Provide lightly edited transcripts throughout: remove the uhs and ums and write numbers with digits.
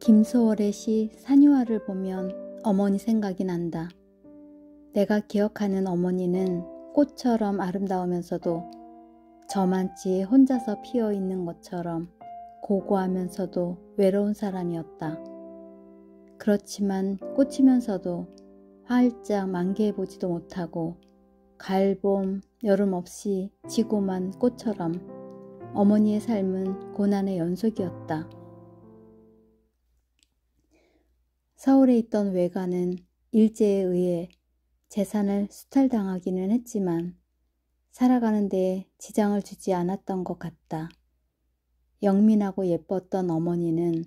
김소월의 시 산유화를 보면 어머니 생각이 난다. 내가 기억하는 어머니는 꽃처럼 아름다우면서도 저만치 혼자서 피어있는 것처럼 고고하면서도 외로운 사람이었다. 그렇지만 꽃이면서도 활짝 만개해보지도 못하고 가을, 봄, 여름 없이 지고만 꽃처럼 어머니의 삶은 고난의 연속이었다. 서울에 있던 외가는 일제에 의해 재산을 수탈당하기는 했지만 살아가는 데에 지장을 주지 않았던 것 같다. 영민하고 예뻤던 어머니는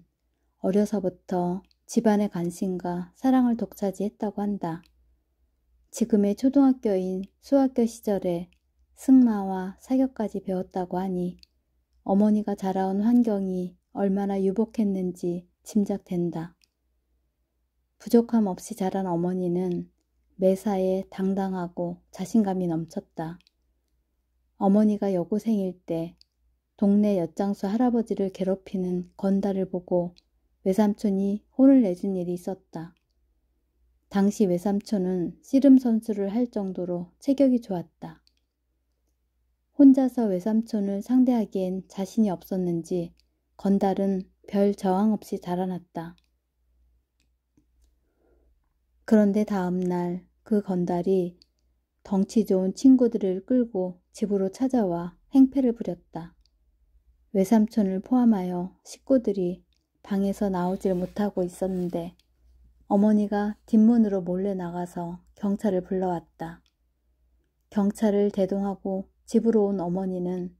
어려서부터 집안의 관심과 사랑을 독차지했다고 한다. 지금의 초등학교인 수학교 시절에 승마와 사격까지 배웠다고 하니 어머니가 자라온 환경이 얼마나 유복했는지 짐작된다. 부족함 없이 자란 어머니는 매사에 당당하고 자신감이 넘쳤다. 어머니가 여고생일 때 동네 엿장수 할아버지를 괴롭히는 건달을 보고 외삼촌이 혼을 내준 일이 있었다. 당시 외삼촌은 씨름 선수를 할 정도로 체격이 좋았다. 혼자서 외삼촌을 상대하기엔 자신이 없었는지 건달은 별 저항 없이 달아났다. 그런데 다음 날 그 건달이 덩치 좋은 친구들을 끌고 집으로 찾아와 행패를 부렸다. 외삼촌을 포함하여 식구들이 방에서 나오질 못하고 있었는데 어머니가 뒷문으로 몰래 나가서 경찰을 불러왔다. 경찰을 대동하고 집으로 온 어머니는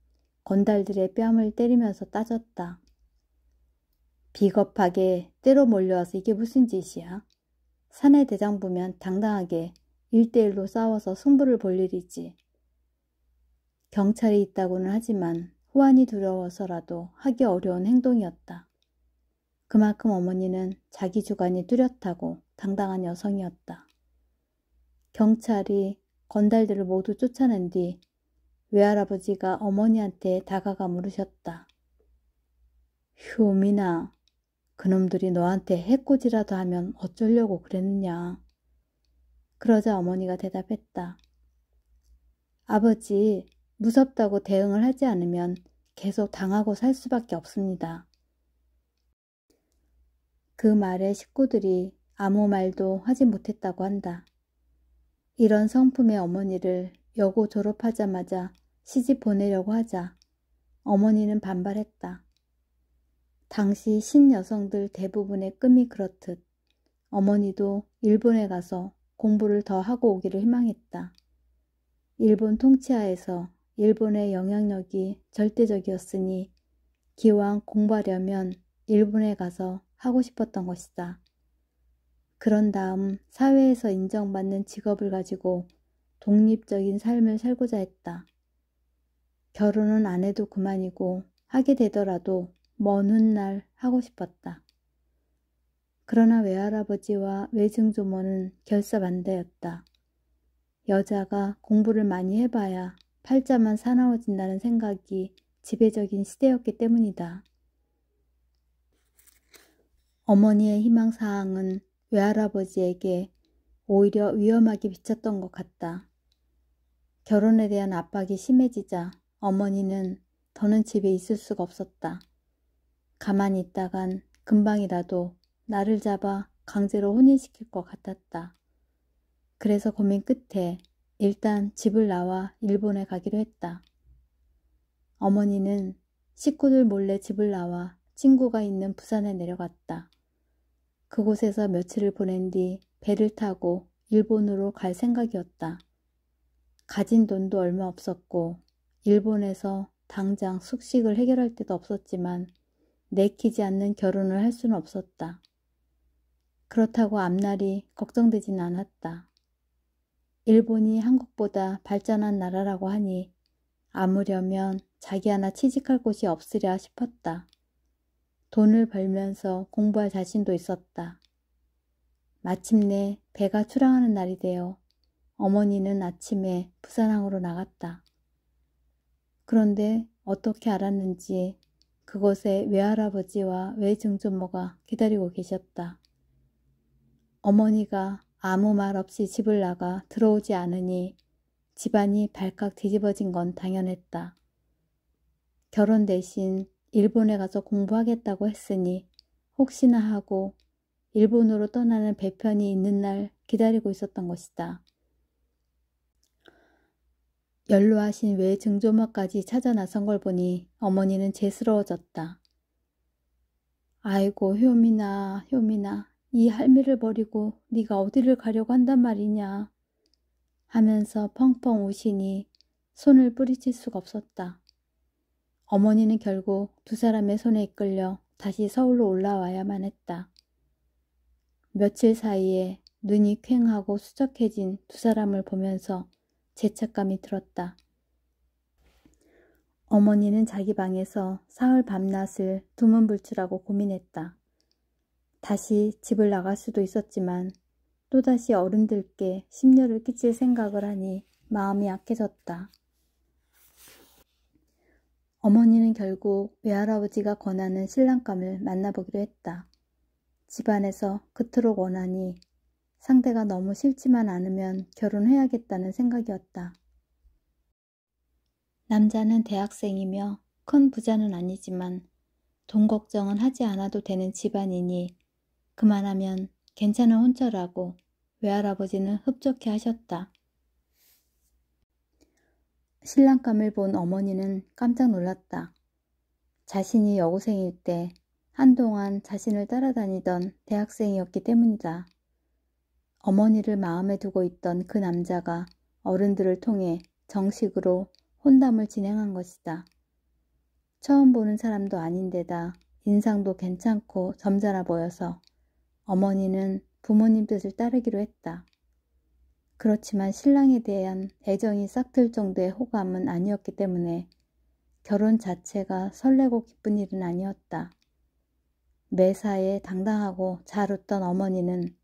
건달들의 뺨을 때리면서 따졌다. 비겁하게 때로 몰려와서 이게 무슨 짓이야? 사내 대장부면 당당하게 1대1로 싸워서 승부를 볼 일이지. 경찰이 있다고는 하지만 후환이 두려워서라도 하기 어려운 행동이었다. 그만큼 어머니는 자기 주관이 뚜렷하고 당당한 여성이었다. 경찰이 건달들을 모두 쫓아낸 뒤 외할아버지가 어머니한테 다가가 물으셨다. 휴, 미나. 그놈들이 너한테 해코지라도 하면 어쩌려고 그랬느냐. 그러자 어머니가 대답했다. 아버지, 무섭다고 대응을 하지 않으면 계속 당하고 살 수밖에 없습니다. 그 말에 식구들이 아무 말도 하지 못했다고 한다. 이런 성품의 어머니를 여고 졸업하자마자 시집 보내려고 하자 어머니는 반발했다. 당시 신여성들 대부분의 꿈이 그렇듯 어머니도 일본에 가서 공부를 더 하고 오기를 희망했다. 일본 통치하에서 일본의 영향력이 절대적이었으니 기왕 공부하려면 일본에 가서 하고 싶었던 것이다. 그런 다음 사회에서 인정받는 직업을 가지고 독립적인 삶을 살고자 했다. 결혼은 안 해도 그만이고 하게 되더라도 먼 훗날 하고 싶었다. 그러나 외할아버지와 외증조모는 결사반대였다. 여자가 공부를 많이 해봐야 팔자만 사나워진다는 생각이 지배적인 시대였기 때문이다. 어머니의 희망사항은 외할아버지에게 오히려 위험하게 비쳤던 것 같다. 결혼에 대한 압박이 심해지자 어머니는 더는 집에 있을 수가 없었다. 가만히 있다간 금방이라도 나를 잡아 강제로 혼인시킬 것 같았다. 그래서 고민 끝에 일단 집을 나와 일본에 가기로 했다. 어머니는 식구들 몰래 집을 나와 친구가 있는 부산에 내려갔다. 그곳에서 며칠을 보낸 뒤 배를 타고 일본으로 갈 생각이었다. 가진 돈도 얼마 없었고 일본에서 당장 숙식을 해결할 데도 없었지만 내키지 않는 결혼을 할 수는 없었다. 그렇다고 앞날이 걱정되진 않았다. 일본이 한국보다 발전한 나라라고 하니 아무려면 자기 하나 취직할 곳이 없으랴 싶었다. 돈을 벌면서 공부할 자신도 있었다. 마침내 배가 출항하는 날이 되어 어머니는 아침에 부산항으로 나갔다. 그런데 어떻게 알았는지 그곳에 외할아버지와 외증조모가 기다리고 계셨다. 어머니가 아무 말 없이 집을 나가 들어오지 않으니 집안이 발칵 뒤집어진 건 당연했다. 결혼 대신 일본에 가서 공부하겠다고 했으니 혹시나 하고 일본으로 떠나는 배편이 있는 날 기다리고 있었던 것이다. 연로하신 외증조모까지 찾아 나선 걸 보니 어머니는 죄스러워졌다. 아이고 효민아, 효민아, 이 할미를 버리고 네가 어디를 가려고 한단 말이냐 하면서 펑펑 우시니 손을 뿌리칠 수가 없었다. 어머니는 결국 두 사람의 손에 이끌려 다시 서울로 올라와야만 했다. 며칠 사이에 눈이 퀭하고 수척해진 두 사람을 보면서 죄책감이 들었다. 어머니는 자기 방에서 사흘 밤낮을 두문불출하고 고민했다. 다시 집을 나갈 수도 있었지만 또다시 어른들께 심려를 끼칠 생각을 하니 마음이 약해졌다. 어머니는 결국 외할아버지가 권하는 신랑감을 만나보기로 했다. 집안에서 그토록 원하니 상대가 너무 싫지만 않으면 결혼해야겠다는 생각이었다. 남자는 대학생이며 큰 부자는 아니지만 돈 걱정은 하지 않아도 되는 집안이니 그만하면 괜찮은 혼처라고 외할아버지는 흡족해 하셨다. 신랑감을 본 어머니는 깜짝 놀랐다. 자신이 여고생일 때 한동안 자신을 따라다니던 대학생이었기 때문이다. 어머니를 마음에 두고 있던 그 남자가 어른들을 통해 정식으로 혼담을 진행한 것이다. 처음 보는 사람도 아닌데다 인상도 괜찮고 점잖아 보여서 어머니는 부모님 뜻을 따르기로 했다. 그렇지만 신랑에 대한 애정이 싹틀 정도의 호감은 아니었기 때문에 결혼 자체가 설레고 기쁜 일은 아니었다. 매사에 당당하고 잘 웃던 어머니는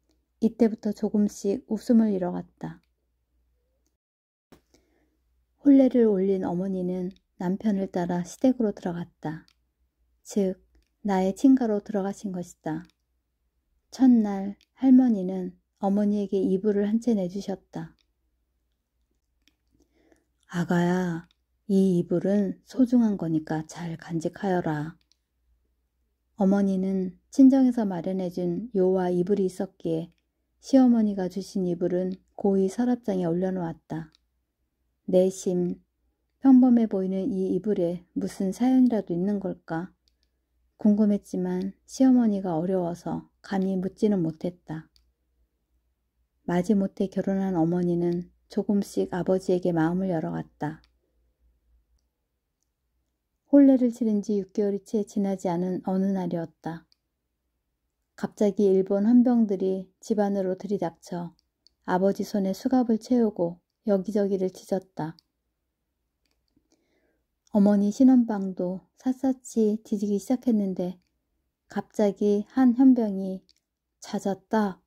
이때부터 조금씩 웃음을 잃어갔다. 혼례를 올린 어머니는 남편을 따라 시댁으로 들어갔다. 즉, 나의 친가로 들어가신 것이다. 첫날 할머니는 어머니에게 이불을 한 채 내주셨다. 아가야, 이 이불은 소중한 거니까 잘 간직하여라. 어머니는 친정에서 마련해준 요와 이불이 있었기에 시어머니가 주신 이불은 고이 서랍장에 올려놓았다. 내심 평범해 보이는 이 이불에 무슨 사연이라도 있는 걸까? 궁금했지만 시어머니가 어려워서 감히 묻지는 못했다. 마지못해 결혼한 어머니는 조금씩 아버지에게 마음을 열어갔다. 혼례를 치른 지 6개월이 채 지나지 않은 어느 날이었다. 갑자기 일본 헌병들이 집 안으로 들이닥쳐 아버지 손에 수갑을 채우고 여기저기를 찢었다. 어머니 신혼방도 샅샅이 뒤지기 시작했는데 갑자기 한 헌병이 찾았다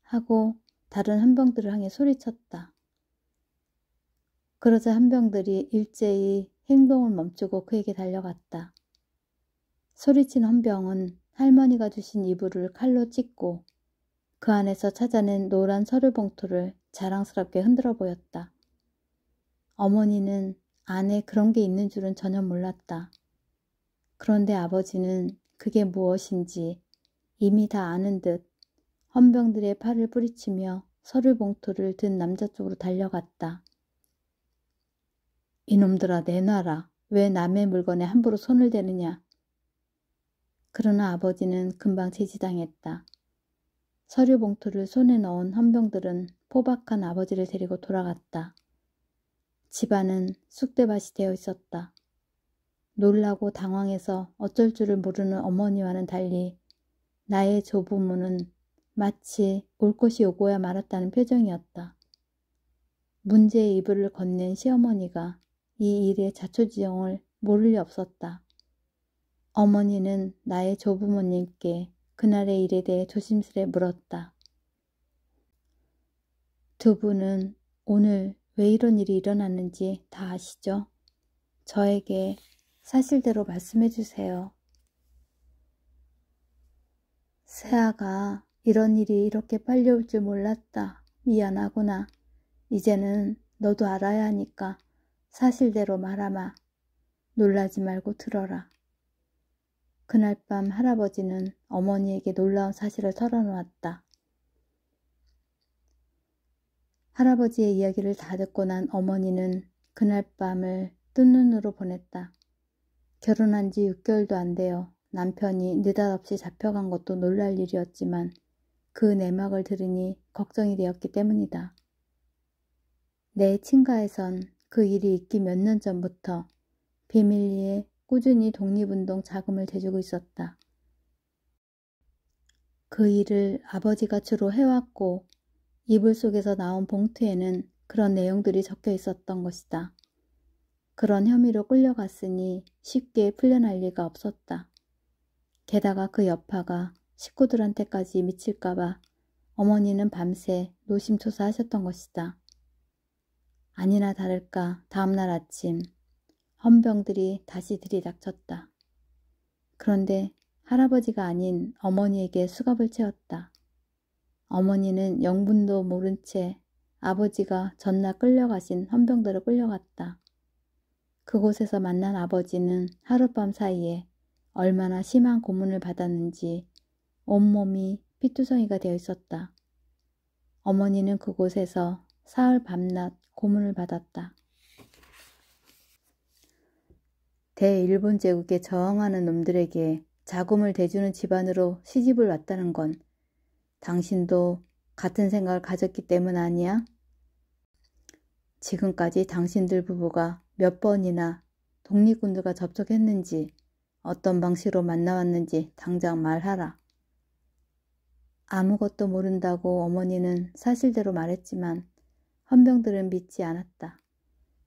하고 다른 헌병들을 향해 소리쳤다. 그러자 헌병들이 일제히 행동을 멈추고 그에게 달려갔다. 소리친 헌병은 할머니가 주신 이불을 칼로 찢고 그 안에서 찾아낸 노란 서류 봉투를 자랑스럽게 흔들어 보였다. 어머니는 안에 그런 게 있는 줄은 전혀 몰랐다. 그런데 아버지는 그게 무엇인지 이미 다 아는 듯 헌병들의 팔을 뿌리치며 서류 봉투를 든 남자 쪽으로 달려갔다. 이놈들아 내놔라. 왜 남의 물건에 함부로 손을 대느냐. 그러나 아버지는 금방 제지당했다. 서류 봉투를 손에 넣은 헌병들은 포박한 아버지를 데리고 돌아갔다. 집안은 쑥대밭이 되어 있었다. 놀라고 당황해서 어쩔 줄을 모르는 어머니와는 달리 나의 조부모는 마치 올 것이 오고야 말았다는 표정이었다. 문제의 이불을 건넨 시어머니가 이 일의 자초지종을 모를 리 없었다. 어머니는 나의 조부모님께 그날의 일에 대해 조심스레 물었다. 두 분은 오늘 왜 이런 일이 일어났는지 다 아시죠? 저에게 사실대로 말씀해 주세요. 새아가 이런 일이 이렇게 빨리 올 줄 몰랐다. 미안하구나. 이제는 너도 알아야 하니까 사실대로 말하마. 놀라지 말고 들어라. 그날 밤 할아버지는 어머니에게 놀라운 사실을 털어놓았다. 할아버지의 이야기를 다 듣고 난 어머니는 그날 밤을 뜬 눈으로 보냈다. 결혼한 지 6개월도 안 되어 남편이 느닷없이 잡혀간 것도 놀랄 일이었지만 그 내막을 들으니 걱정이 되었기 때문이다. 내 친가에선 그 일이 있기 몇 년 전부터 비밀리에 꾸준히 독립운동 자금을 대주고 있었다. 그 일을 아버지가 주로 해왔고 이불 속에서 나온 봉투에는 그런 내용들이 적혀 있었던 것이다. 그런 혐의로 끌려갔으니 쉽게 풀려날 리가 없었다. 게다가 그 여파가 식구들한테까지 미칠까봐 어머니는 밤새 노심초사하셨던 것이다. 아니나 다를까 다음날 아침 헌병들이 다시 들이닥쳤다. 그런데 할아버지가 아닌 어머니에게 수갑을 채웠다. 어머니는 영분도 모른 채 아버지가 전날 끌려가신 헌병들을 끌려갔다. 그곳에서 만난 아버지는 하룻밤 사이에 얼마나 심한 고문을 받았는지 온몸이 피투성이가 되어 있었다. 어머니는 그곳에서 사흘 밤낮 고문을 받았다. 대일본 제국에 저항하는 놈들에게 자금을 대주는 집안으로 시집을 왔다는 건 당신도 같은 생각을 가졌기 때문 아니야? 지금까지 당신들 부부가 몇 번이나 독립군들과 접촉했는지 어떤 방식으로 만나왔는지 당장 말하라. 아무것도 모른다고 어머니는 사실대로 말했지만 헌병들은 믿지 않았다.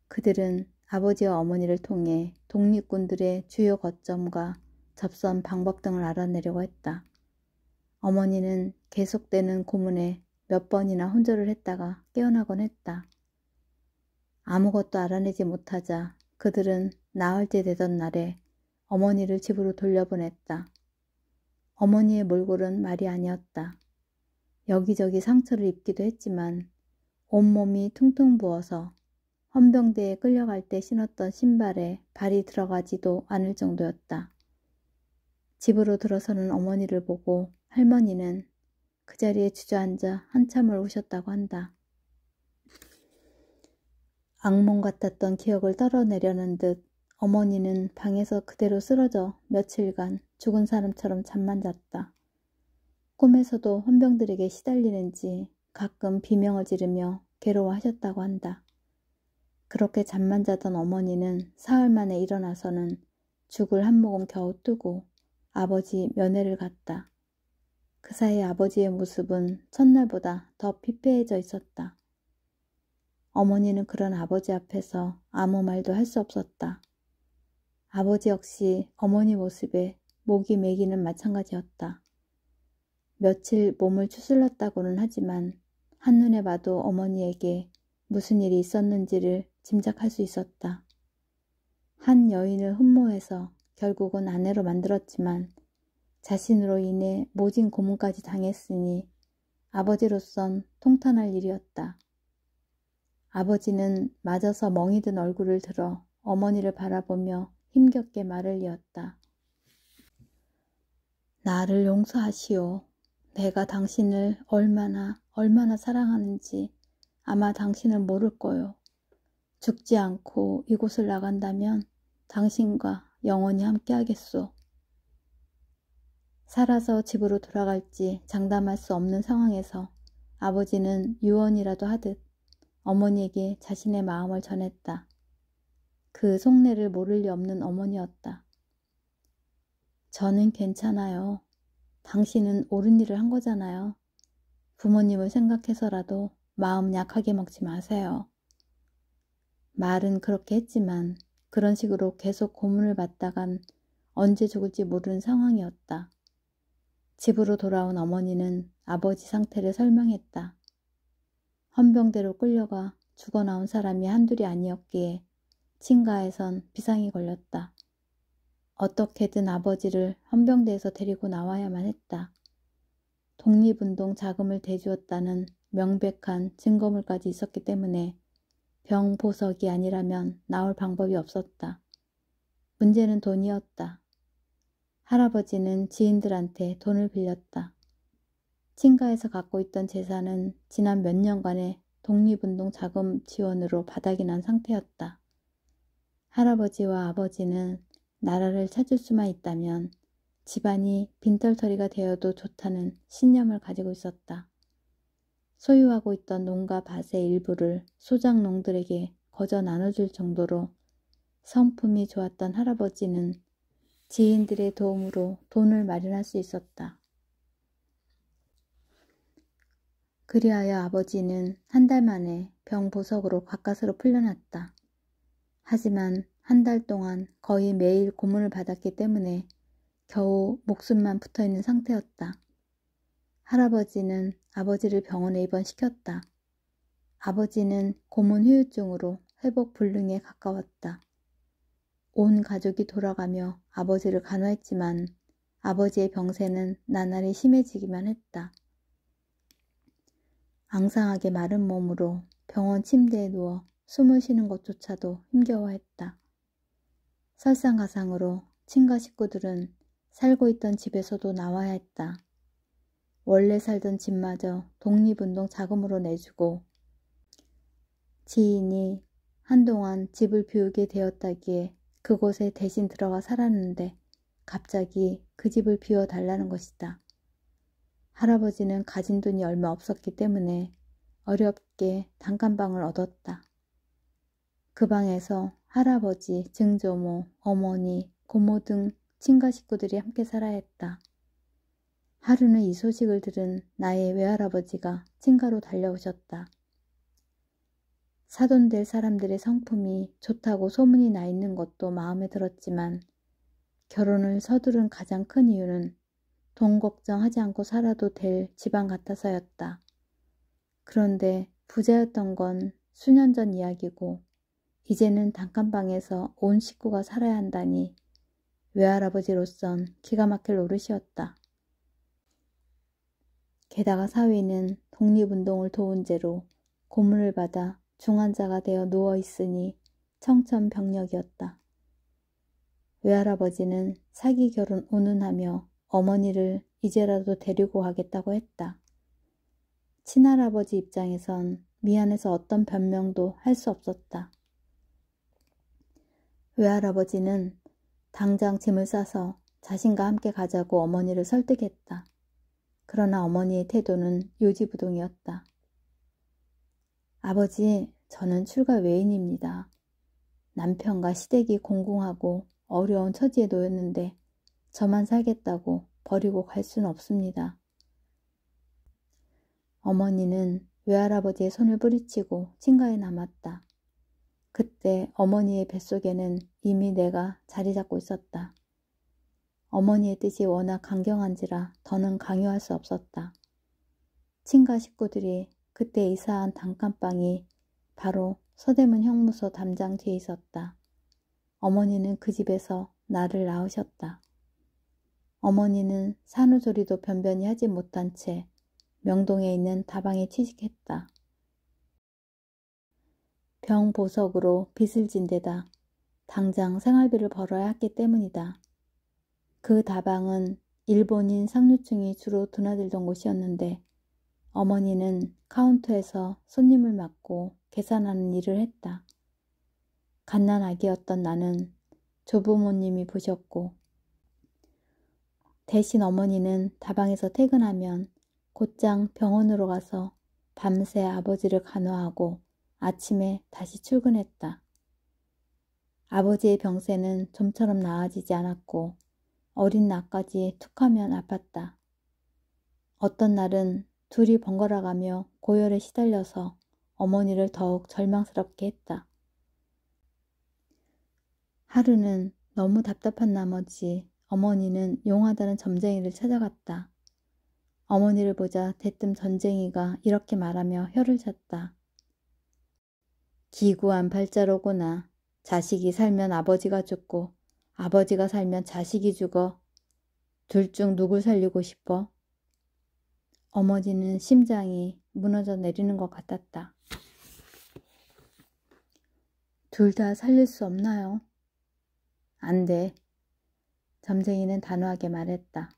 그들은 아버지와 어머니를 통해 독립군들의 주요 거점과 접선 방법 등을 알아내려고 했다. 어머니는 계속되는 고문에 몇 번이나 혼절을 했다가 깨어나곤 했다. 아무것도 알아내지 못하자 그들은 나흘 때 되던 날에 어머니를 집으로 돌려보냈다. 어머니의 몰골은 말이 아니었다. 여기저기 상처를 입기도 했지만 온몸이 퉁퉁 부어서 헌병대에 끌려갈 때 신었던 신발에 발이 들어가지도 않을 정도였다. 집으로 들어서는 어머니를 보고 할머니는 그 자리에 주저앉아 한참을 우셨다고 한다. 악몽 같았던 기억을 떨어내려는 듯 어머니는 방에서 그대로 쓰러져 며칠간 죽은 사람처럼 잠만 잤다. 꿈에서도 헌병들에게 시달리는지 가끔 비명을 지르며 괴로워하셨다고 한다. 그렇게 잠만 자던 어머니는 사흘 만에 일어나서는 죽을 한 모금 겨우 뜨고 아버지 면회를 갔다. 그 사이 아버지의 모습은 첫날보다 더 피폐해져 있었다. 어머니는 그런 아버지 앞에서 아무 말도 할 수 없었다. 아버지 역시 어머니 모습에 목이 메기는 마찬가지였다. 며칠 몸을 추슬렀다고는 하지만 한눈에 봐도 어머니에게 무슨 일이 있었는지를 짐작할 수 있었다. 한 여인을 흠모해서 결국은 아내로 만들었지만 자신으로 인해 모진 고문까지 당했으니 아버지로선 통탄할 일이었다. 아버지는 맞아서 멍이 든 얼굴을 들어 어머니를 바라보며 힘겹게 말을 이었다. 나를 용서하시오. 내가 당신을 얼마나 사랑하는지 아마 당신은 모를 거요. 죽지 않고 이곳을 나간다면 당신과 영원히 함께하겠소. 살아서 집으로 돌아갈지 장담할 수 없는 상황에서 아버지는 유언이라도 하듯 어머니에게 자신의 마음을 전했다. 그 속내를 모를 리 없는 어머니였다. 저는 괜찮아요. 당신은 옳은 일을 한 거잖아요. 부모님을 생각해서라도 마음 약하게 먹지 마세요. 말은 그렇게 했지만 그런 식으로 계속 고문을 받다간 언제 죽을지 모르는 상황이었다. 집으로 돌아온 어머니는 아버지 상태를 설명했다. 헌병대로 끌려가 죽어나온 사람이 한둘이 아니었기에 친가에선 비상이 걸렸다. 어떻게든 아버지를 헌병대에서 데리고 나와야만 했다. 독립운동 자금을 대주었다는 명백한 증거물까지 있었기 때문에 병보석이 아니라면 나올 방법이 없었다. 문제는 돈이었다. 할아버지는 지인들한테 돈을 빌렸다. 친가에서 갖고 있던 재산은 지난 몇 년간의 독립운동 자금 지원으로 바닥이 난 상태였다. 할아버지와 아버지는 나라를 찾을 수만 있다면 집안이 빈털터리가 되어도 좋다는 신념을 가지고 있었다. 소유하고 있던 농가 밭의 일부를 소작농들에게 거저 나눠줄 정도로 성품이 좋았던 할아버지는 지인들의 도움으로 돈을 마련할 수 있었다. 그리하여 아버지는 한 달 만에 병보석으로 가까스로 풀려났다. 하지만 한 달 동안 거의 매일 고문을 받았기 때문에 겨우 목숨만 붙어있는 상태였다. 할아버지는 아버지를 병원에 입원시켰다. 아버지는 고문 후유증으로 회복 불능에 가까웠다. 온 가족이 돌아가며 아버지를 간호했지만 아버지의 병세는 나날이 심해지기만 했다. 앙상하게 마른 몸으로 병원 침대에 누워 숨을 쉬는 것조차도 힘겨워했다. 설상가상으로 친가 식구들은 살고 있던 집에서도 나와야 했다. 원래 살던 집마저 독립운동 자금으로 내주고 지인이 한동안 집을 비우게 되었다기에 그곳에 대신 들어가 살았는데 갑자기 그 집을 비워달라는 것이다. 할아버지는 가진 돈이 얼마 없었기 때문에 어렵게 단칸방을 얻었다. 그 방에서 할아버지, 증조모, 어머니, 고모 등 친가 식구들이 함께 살아야 했다. 하루는 이 소식을 들은 나의 외할아버지가 친가로 달려오셨다. 사돈될 사람들의 성품이 좋다고 소문이 나 있는 것도 마음에 들었지만 결혼을 서두른 가장 큰 이유는 돈 걱정하지 않고 살아도 될 집안 같아서였다. 그런데 부자였던 건 수년 전 이야기고 이제는 단칸방에서 온 식구가 살아야 한다니 외할아버지로선 기가 막힐 노릇이었다. 게다가 사위는 독립운동을 도운 죄로 고문을 받아 중환자가 되어 누워있으니 청천벽력이었다. 외할아버지는 사기 결혼 운운하며 어머니를 이제라도 데리고 가겠다고 했다. 친할아버지 입장에선 미안해서 어떤 변명도 할 수 없었다. 외할아버지는 당장 짐을 싸서 자신과 함께 가자고 어머니를 설득했다. 그러나 어머니의 태도는 요지부동이었다. 아버지, 저는 출가 외인입니다. 남편과 시댁이 공공하고 어려운 처지에 놓였는데 저만 살겠다고 버리고 갈 수는 없습니다. 어머니는 외할아버지의 손을 뿌리치고 친가에 남았다. 그때 어머니의 뱃속에는 이미 내가 자리 잡고 있었다. 어머니의 뜻이 워낙 강경한지라 더는 강요할 수 없었다. 친가 식구들이 그때 이사한 단칸방이 바로 서대문 형무소 담장 뒤에 있었다. 어머니는 그 집에서 나를 낳으셨다. 어머니는 산후조리도 변변히 하지 못한 채 명동에 있는 다방에 취직했다. 병보석으로 빚을 진 데다 당장 생활비를 벌어야 했기 때문이다. 그 다방은 일본인 상류층이 주로 드나들던 곳이었는데 어머니는 카운터에서 손님을 맡고 계산하는 일을 했다. 갓난아기였던 나는 조부모님이 보셨고 대신 어머니는 다방에서 퇴근하면 곧장 병원으로 가서 밤새 아버지를 간호하고 아침에 다시 출근했다. 아버지의 병세는 좀처럼 나아지지 않았고 어린 나까지 툭하면 아팠다. 어떤 날은 둘이 번갈아가며 고열에 시달려서 어머니를 더욱 절망스럽게 했다. 하루는 너무 답답한 나머지 어머니는 용하다는 점쟁이를 찾아갔다. 어머니를 보자 대뜸 전쟁이가 이렇게 말하며 혀를 찼다. 기구한 팔자로구나. 자식이 살면 아버지가 죽고 아버지가 살면 자식이 죽어. 둘 중 누굴 살리고 싶어? 어머니는 심장이 무너져 내리는 것 같았다. 둘 다 살릴 수 없나요? 안 돼. 점쟁이는 단호하게 말했다.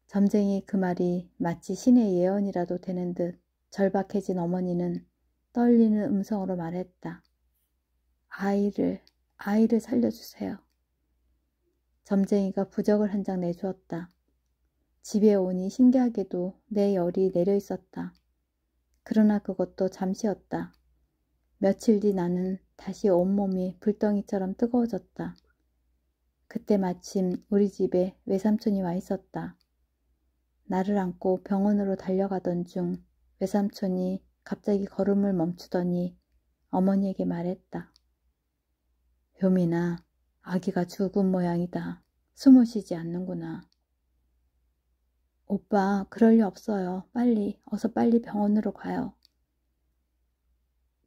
점쟁이 그 말이 마치 신의 예언이라도 되는 듯 절박해진 어머니는 떨리는 음성으로 말했다. 아이를 살려주세요. 점쟁이가 부적을 한 장 내주었다. 집에 오니 신기하게도 내 열이 내려 있었다. 그러나 그것도 잠시였다. 며칠 뒤 나는 다시 온몸이 불덩이처럼 뜨거워졌다. 그때 마침 우리 집에 외삼촌이 와 있었다. 나를 안고 병원으로 달려가던 중 외삼촌이 갑자기 걸음을 멈추더니 어머니에게 말했다. 효민아, 아기가 죽은 모양이다. 숨을 쉬지 않는구나. 오빠, 그럴 리 없어요. 어서 빨리 병원으로 가요.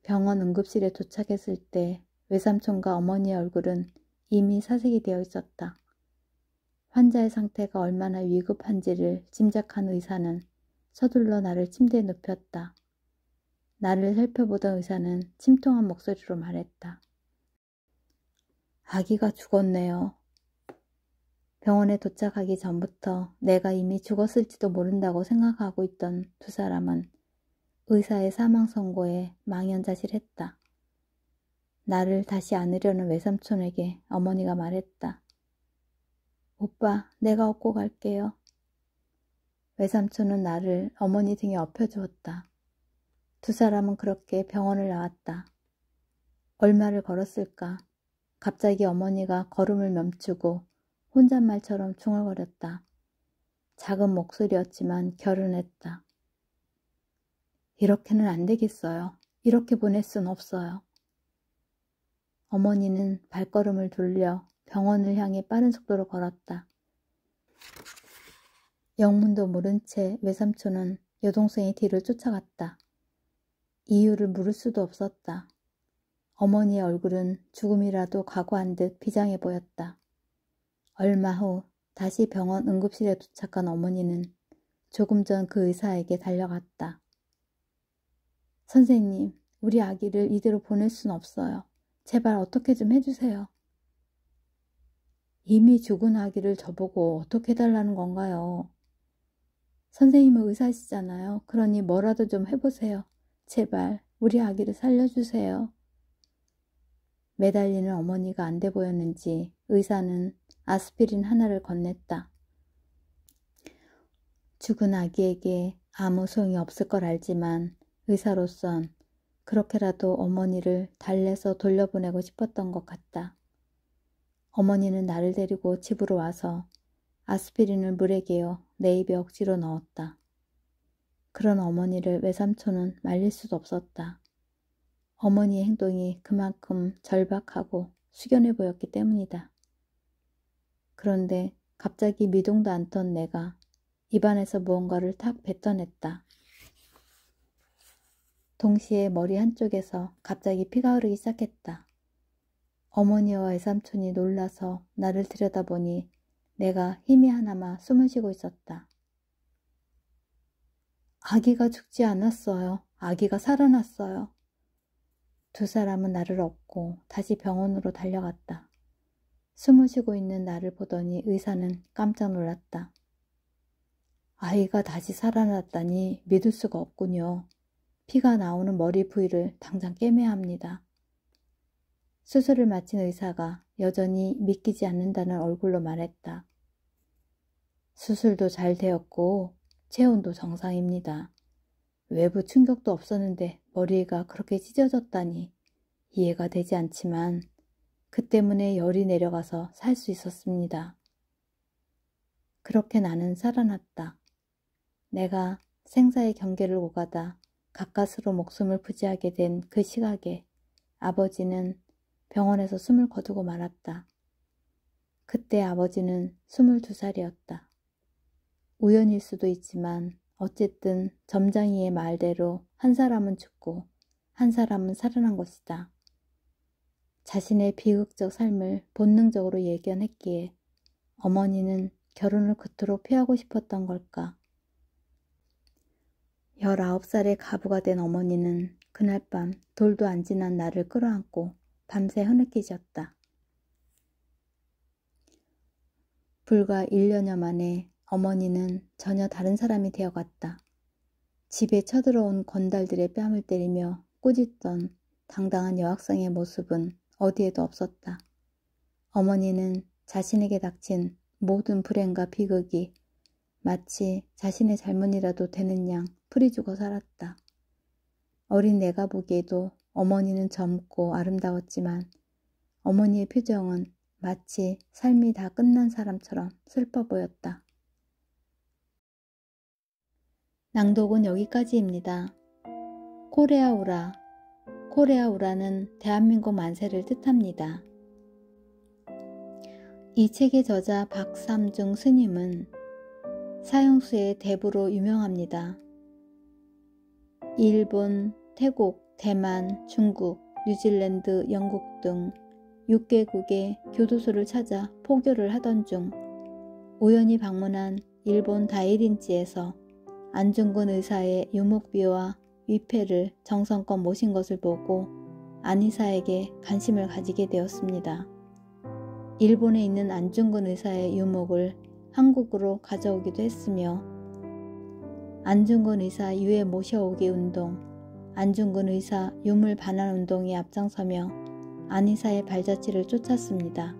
병원 응급실에 도착했을 때 외삼촌과 어머니의 얼굴은 이미 사색이 되어 있었다. 환자의 상태가 얼마나 위급한지를 짐작한 의사는 서둘러 나를 침대에 눕혔다. 나를 살펴보던 의사는 침통한 목소리로 말했다. 아기가 죽었네요. 병원에 도착하기 전부터 내가 이미 죽었을지도 모른다고 생각하고 있던 두 사람은 의사의 사망 선고에 망연자실했다. 나를 다시 안으려는 외삼촌에게 어머니가 말했다. 오빠, 내가 업고 갈게요. 외삼촌은 나를 어머니 등에 엎혀주었다. 두 사람은 그렇게 병원을 나왔다. 얼마를 걸었을까? 갑자기 어머니가 걸음을 멈추고 혼잣말처럼 중얼거렸다. 작은 목소리였지만 결은했다. 이렇게는 안 되겠어요. 이렇게 보낼 순 없어요. 어머니는 발걸음을 돌려 병원을 향해 빠른 속도로 걸었다. 영문도 모른 채 외삼촌은 여동생의 뒤를 쫓아갔다. 이유를 물을 수도 없었다. 어머니의 얼굴은 죽음이라도 각오한 듯 비장해 보였다. 얼마 후 다시 병원 응급실에 도착한 어머니는 조금 전 그 의사에게 달려갔다. 선생님, 우리 아기를 이대로 보낼 순 없어요. 제발 어떻게 좀 해주세요. 이미 죽은 아기를 저보고 어떻게 해달라는 건가요? 선생님은 의사시잖아요. 그러니 뭐라도 좀 해보세요. 제발 우리 아기를 살려주세요. 매달리는 어머니가 안 돼 보였는지 의사는 아스피린 하나를 건넸다. 죽은 아기에게 아무 소용이 없을 걸 알지만 의사로선 그렇게라도 어머니를 달래서 돌려보내고 싶었던 것 같다. 어머니는 나를 데리고 집으로 와서 아스피린을 물에 개어 내 입에 억지로 넣었다. 그런 어머니를 외삼촌은 말릴 수도 없었다. 어머니의 행동이 그만큼 절박하고 숙연해 보였기 때문이다. 그런데 갑자기 미동도 않던 내가 입안에서 무언가를 탁 뱉어냈다. 동시에 머리 한쪽에서 갑자기 피가 흐르기 시작했다. 어머니와 외삼촌이 놀라서 나를 들여다보니 내가 힘이 하나마 숨을 쉬고 있었다. 아기가 죽지 않았어요. 아기가 살아났어요. 두 사람은 나를 업고 다시 병원으로 달려갔다. 숨을 쉬고 있는 나를 보더니 의사는 깜짝 놀랐다. 아이가 다시 살아났다니 믿을 수가 없군요. 피가 나오는 머리 부위를 당장 꿰매야 합니다. 수술을 마친 의사가 여전히 믿기지 않는다는 얼굴로 말했다. 수술도 잘 되었고 체온도 정상입니다. 외부 충격도 없었는데 머리가 그렇게 찢어졌다니 이해가 되지 않지만 그 때문에 열이 내려가서 살 수 있었습니다. 그렇게 나는 살아났다. 내가 생사의 경계를 오가다 가까스로 목숨을 부지하게 된 그 시각에 아버지는 병원에서 숨을 거두고 말았다. 그때 아버지는 22살이었다. 우연일 수도 있지만 어쨌든 점장이의 말대로 한 사람은 죽고 한 사람은 살아난 것이다. 자신의 비극적 삶을 본능적으로 예견했기에 어머니는 결혼을 그토록 피하고 싶었던 걸까? 19살의 가부가 된 어머니는 그날 밤 돌도 안 지난 나를 끌어안고 밤새 흐느끼셨다. 불과 1년여 만에 어머니는 전혀 다른 사람이 되어갔다. 집에 쳐들어온 건달들의 뺨을 때리며 꾸짖던 당당한 여학생의 모습은 어디에도 없었다. 어머니는 자신에게 닥친 모든 불행과 비극이 마치 자신의 잘못이라도 되는 양 풀이 죽어 살았다. 어린 내가 보기에도 어머니는 젊고 아름다웠지만 어머니의 표정은 마치 삶이 다 끝난 사람처럼 슬퍼 보였다. 낭독은 여기까지입니다. 코레아우라. 코레아우라는 대한민국 만세를 뜻합니다. 이 책의 저자 박삼중 스님은 사형수의 대부로 유명합니다. 일본, 태국, 대만, 중국, 뉴질랜드, 영국 등 6개국의 교도소를 찾아 포교를 하던 중 우연히 방문한 일본 다이린지에서 안중근 의사의 유목비와 위패를 정성껏 모신 것을 보고 안의사에게 관심을 가지게 되었습니다. 일본에 있는 안중근 의사의 유목을 한국으로 가져오기도 했으며 안중근 의사 유해 모셔오기 운동, 안중근 의사 유물 반환 운동에 앞장서며 안의사의 발자취를 쫓았습니다.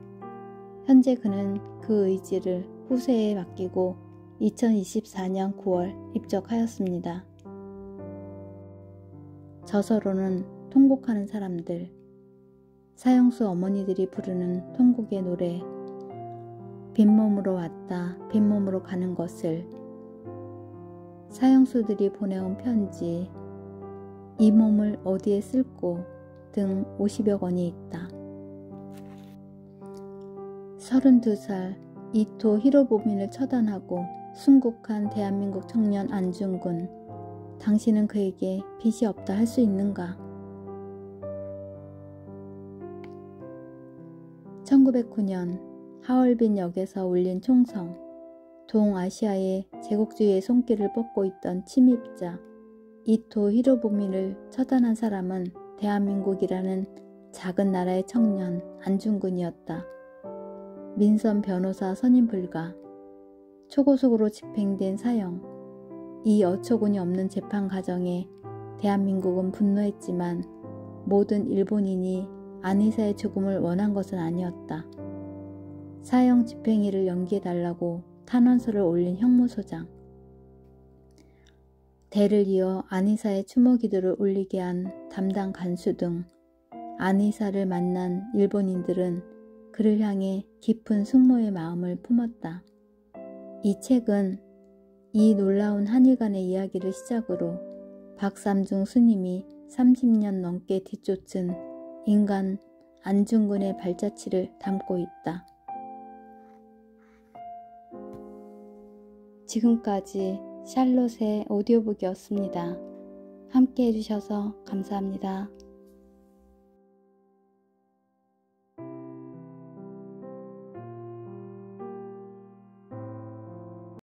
현재 그는 그 의지를 후세에 맡기고 2024년 9월 입적하였습니다. 저서로는 통곡하는 사람들, 사형수 어머니들이 부르는 통곡의 노래, 빈몸으로 왔다 빈몸으로 가는 것을, 사형수들이 보내온 편지, 이 몸을 어디에 쓸고 등 50여 권이 있다. 32살 이토 히로부미를 처단하고 순국한 대한민국 청년 안중근, 당신은 그에게 빚이 없다 할 수 있는가? 1909년 하얼빈 역에서 울린 총성, 동아시아의 제국주의의 손길을 뻗고 있던 침입자 이토 히로부미를 처단한 사람은 대한민국이라는 작은 나라의 청년 안중근이었다. 민선 변호사 선임 불가, 초고속으로 집행된 사형, 이 어처구니 없는 재판 과정에 대한민국은 분노했지만 모든 일본인이 안의사의 죽음을 원한 것은 아니었다. 사형 집행일을 연기해달라고 탄원서를 올린 형무소장, 대를 이어 안의사의 추모 기도를 올리게 한 담당 간수 등 안의사를 만난 일본인들은 그를 향해 깊은 숙모의 마음을 품었다. 이 책은 이 놀라운 한일 간의 이야기를 시작으로 박삼중 스님이 30년 넘게 뒤쫓은 인간 안중근의 발자취를 담고 있다. 지금까지 샬롯의 오디오북이었습니다. 함께 해주셔서 감사합니다.